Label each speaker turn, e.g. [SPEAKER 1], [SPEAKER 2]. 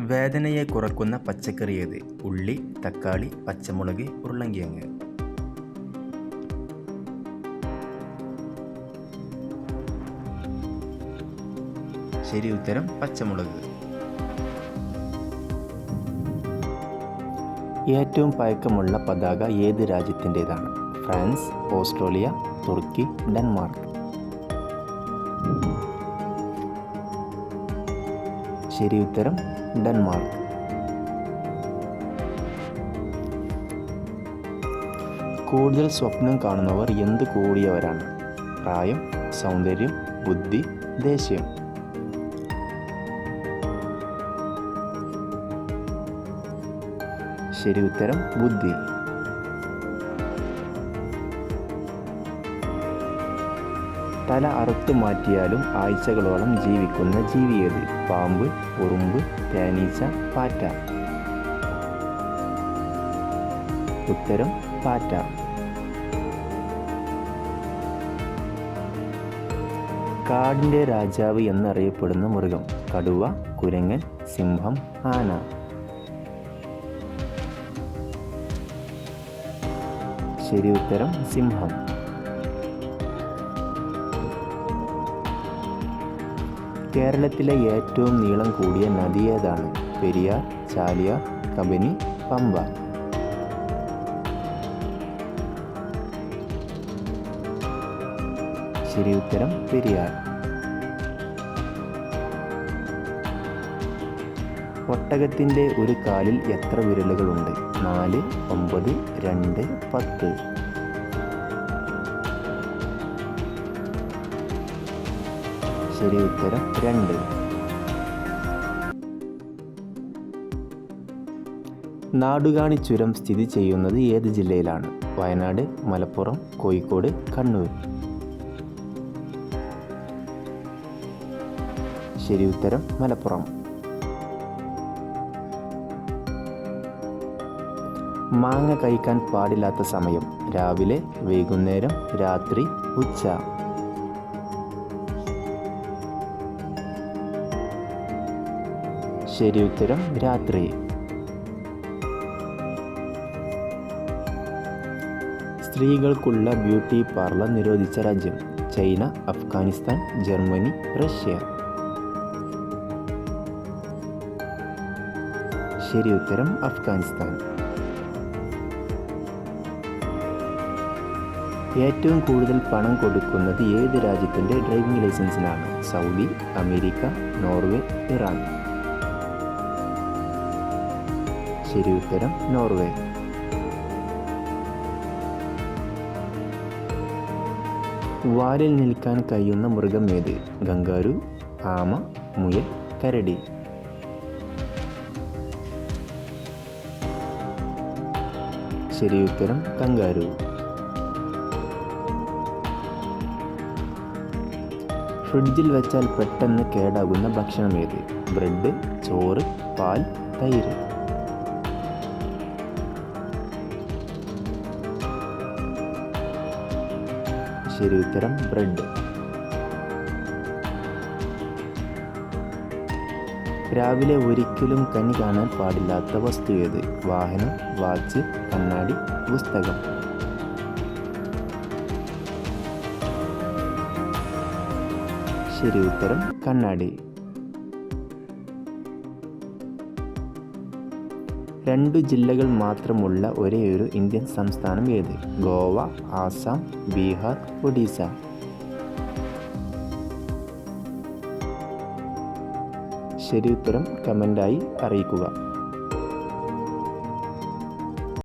[SPEAKER 1] വേദനയെ കുറക്കുന്ന പച്ചക്കറി ഏത്? ഉള്ളി, തക്കാളി, പച്ചമുളക്, ഉരുളൻകിഴങ്ങ്. ശരി ഉത്തരം പച്ചമുളക്. ഏറ്റവും പഴക്കമുള്ള പതാക ഏത് രാജ്യത്തിൻ്റെതാണ്? ഫ്രാൻസ്, ഓസ്ട്രേലിയ, തുർക്കി, ഡെൻമാർക്ക്. ശരി ഉത്തരം ഡെൻമാർക്ക്. കൂടുതൽ സ്വപ്നം കാണുന്നവർ എന്ത് കൂടിയവരാണ്? പ്രായം, സൗന്ദര്യം, ബുദ്ധി, ദേഷ്യം. ശരി ഉത്തരം ബുദ്ധി. തല അറുത്തു മാറ്റിയാലും ആഴ്ചകളോളം ജീവിക്കുന്ന ജീവി ഏത്? പാമ്പ്, ഉറുമ്പ്, തേനീച്ച, പാറ്റ. ഉത്തരം പാറ്റ. കാടിൻ്റെ രാജാവ് എന്നറിയപ്പെടുന്ന മൃഗം? കടുവ, കുരങ്ങൻ, സിംഹം, ആന. ശരി ഉത്തരം സിംഹം. കേരളത്തിലെ ഏറ്റവും നീളം കൂടിയ നദി ഏതാണ്? പെരിയാർ, ചാലിയാർ, കബനി, പമ്പ. ശരി ഉത്തരം പെരിയാർ. ഒട്ടകത്തിൻ്റെ ഒരു കാലിൽ എത്ര വിരലുകളുണ്ട്? 4, 9, 2, 10. ശരി ഉത്തരം 2. നാടുകാണി ചുരം സ്ഥിതി ചെയ്യുന്നത് ഏത് ജില്ലയിലാണ്? വയനാട്, മലപ്പുറം, കോഴിക്കോട്, കണ്ണൂർ. ശരി ഉത്തരം മലപ്പുറം. മാങ്ങ കഴിക്കാൻ പാടില്ലാത്ത സമയം? രാവിലെ, വൈകുന്നേരം, രാത്രി, ഉച്ച. ശരി ഉത്തരം രാത്രി. സ്ത്രീകൾക്കുള്ള ബ്യൂട്ടി പാർലർ നിരോധിച്ച രാജ്യം? China, Afghanistan, Germany, Russia. ശരി ഉത്തരം അഫ്ഗാനിസ്ഥാൻ. ഏറ്റവും കൂടുതൽ പണം കൊടുക്കുന്നത് ഏത് രാജ്യത്തിൻ്റെ ഡ്രൈവിംഗ് ലൈസൻസിനാണ്? Saudi, America, Norway, Iran. ശരി ഉത്തരം നോർവേ. വാലിൽ നിൽക്കാൻ കഴിയുന്ന മൃഗം ഏത്? കങ്കാരു, ആമ, മുയൽ, കരടി. ശരി ഉത്തരം കങ്കാരു. ഫ്രിഡ്ജിൽ വെച്ചാൽ പെട്ടെന്ന് കേടാകുന്ന ഭക്ഷണം ഏത്? ബ്രെഡ്, ചോറ്, പാൽ, തൈര്. ശരി ഉത്തരം ബ്രെഡ്. രാവിലെ ഒരിക്കലും കണി കാണാൻ പാടില്ലാത്ത വസ്തു ഏത്? വാഹനം, വാച്ച്, കണ്ണാടി, പുസ്തകം. ശരി ഉത്തരം കണ്ണാടി. 2 ജില്ലകൾ മാത്രമുള്ള ഒരേയൊരു ഇന്ത്യൻ സംസ്ഥാനം ഏത്? ഗോവ, ആസാം, ബീഹാർ, ഒഡീസ. ശരി ഉത്തരം കമൻ്റായി അറിയിക്കുക.